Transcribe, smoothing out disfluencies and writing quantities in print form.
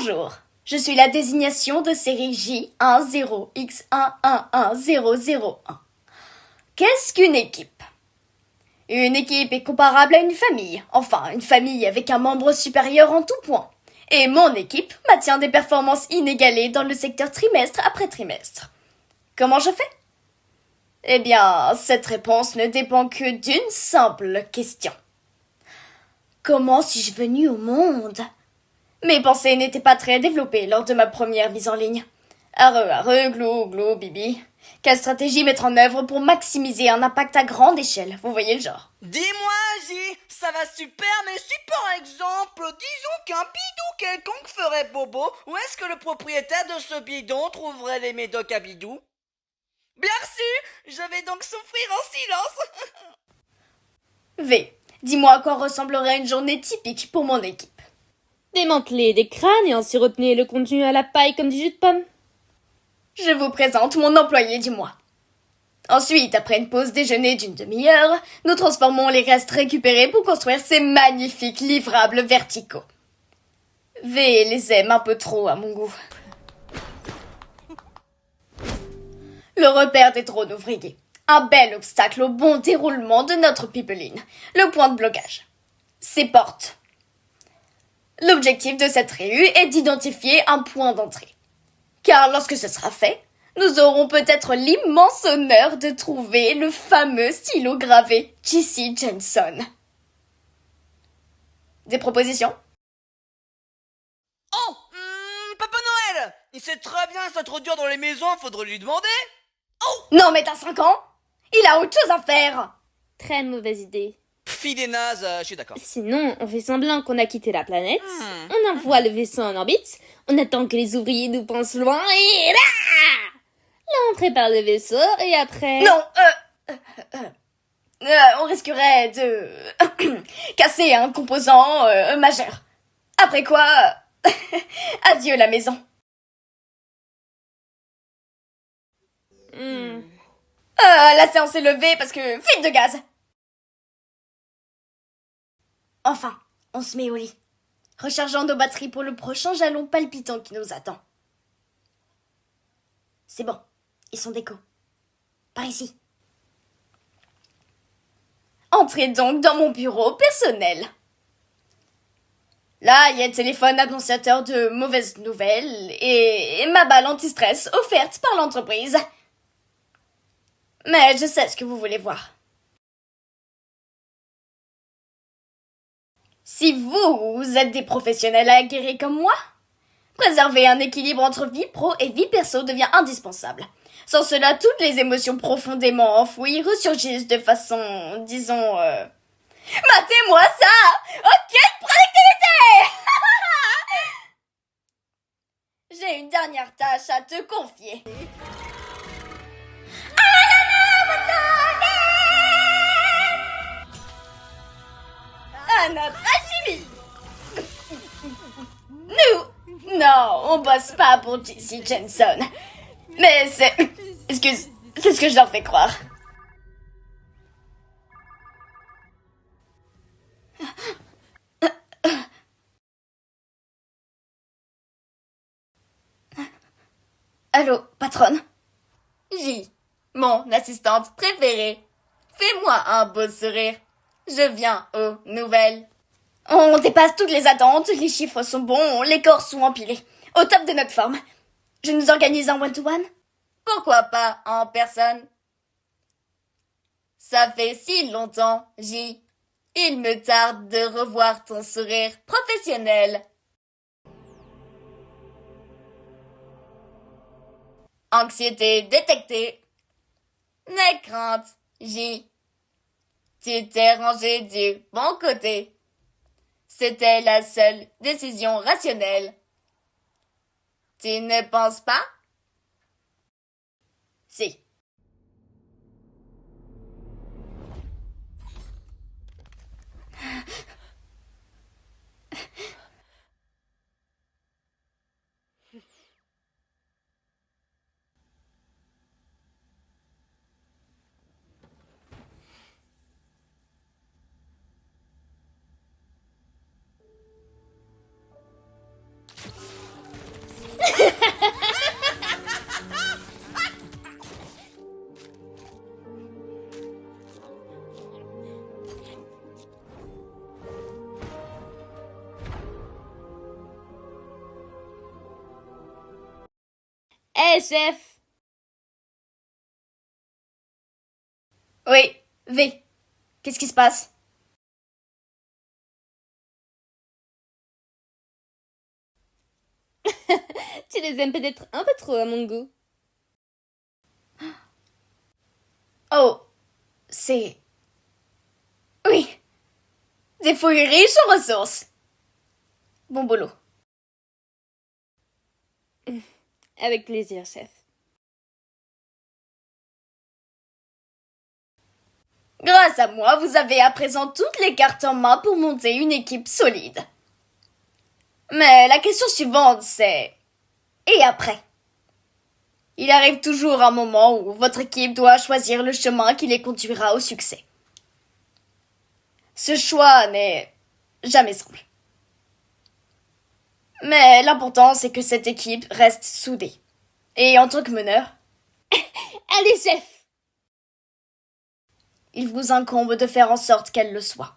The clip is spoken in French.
Bonjour, je suis la désignation de série J10X111001. Qu'est-ce qu'une équipe? Une équipe est comparable à une famille, enfin une famille avec un membre supérieur en tout point. Et mon équipe maintient des performances inégalées dans le secteur trimestre après trimestre. Comment je fais? Eh bien, cette réponse ne dépend que d'une simple question. Comment suis-je venue au monde? Mes pensées n'étaient pas très développées lors de ma première mise en ligne. Arre, glou, glou, bibi. Quelle stratégie mettre en œuvre pour maximiser un impact à grande échelle? Vous voyez le genre. Dis-moi, J, ça va super, mais si par exemple, disons qu'un bidou quelconque ferait bobo, où est-ce que le propriétaire de ce bidon trouverait les médocs à bidou? Bien reçu, je vais donc souffrir en silence. V. Dis-moi à quoi ressemblerait une journée typique pour mon équipe. Démanteler des crânes et en siroter le contenu à la paille comme du jus de pomme. Je vous présente mon employé du mois. Ensuite, après une pause déjeuner d'une demi-heure, nous transformons les restes récupérés pour construire ces magnifiques livrables verticaux. V les aime un peu trop à mon goût. Le repère des drones ouvriers. Un bel obstacle au bon déroulement de notre pipeline. Le point de blocage. Ses portes. L'objectif de cette réu est d'identifier un point d'entrée. Car lorsque ce sera fait, nous aurons peut-être l'immense honneur de trouver le fameux stylo gravé J.C. Jenson. Des propositions? Oh, Papa Noël, il sait très bien s'introduire dans les maisons, faudrait lui demander. Non mais t'as 5 ans? Il a autre chose à faire. Très mauvaise idée. Il est naze, je suis d'accord. Sinon, on fait semblant qu'on a quitté la planète, on envoie le vaisseau en orbite, on attend que les ouvriers nous pensent loin et là, on prépare le vaisseau et après... Non, on risquerait de casser un composant majeur. Après quoi, adieu la maison. La séance est levée parce que fuite de gaz. Enfin, on se met au lit, rechargeant nos batteries pour le prochain jalon palpitant qui nous attend. C'est bon, ils sont déco. Par ici. Entrez donc dans mon bureau personnel. Là, il y a le téléphone annonciateur de mauvaises nouvelles et ma balle anti-stress offerte par l'entreprise. Mais je sais ce que vous voulez voir. Si vous êtes des professionnels aguerris comme moi, préserver un équilibre entre vie pro et vie perso devient indispensable. Sans cela, toutes les émotions profondément enfouies ressurgissent de façon, disons, matez-moi ça! Ok, productivité! J'ai une dernière tâche à te confier. À notre alchimie! Nous, non, on bosse pas pour J.C. Jenson. Mais c'est ce que je leur fais croire. Allô, patronne? J, mon assistante préférée. Fais-moi un beau sourire. Je viens aux nouvelles. On dépasse toutes les attentes, les chiffres sont bons, les corps sont empilés. Au top de notre forme. Je nous organise en one-to-one? Pourquoi pas en personne? Ça fait si longtemps, J. Il me tarde de revoir ton sourire professionnel. Anxiété détectée. N'aie crainte, J. Tu t'es rangé du bon côté. C'était la seule décision rationnelle. Tu ne penses pas? Si. Ouais, chef. Oui, V. Qu'est-ce qui se passe? Tu les aimes peut-être un peu trop à mon goût. Oh, c'est... Oui, des fouilles riches en ressources. Bon boulot. Avec plaisir, chef. Grâce à moi, vous avez à présent toutes les cartes en main pour monter une équipe solide. Mais la question suivante, c'est... Et après? Il arrive toujours un moment où votre équipe doit choisir le chemin qui les conduira au succès. Ce choix n'est jamais simple. Mais l'important, c'est que cette équipe reste soudée. Et en tant que meneur, Allez, chef. il vous incombe de faire en sorte qu'elle le soit.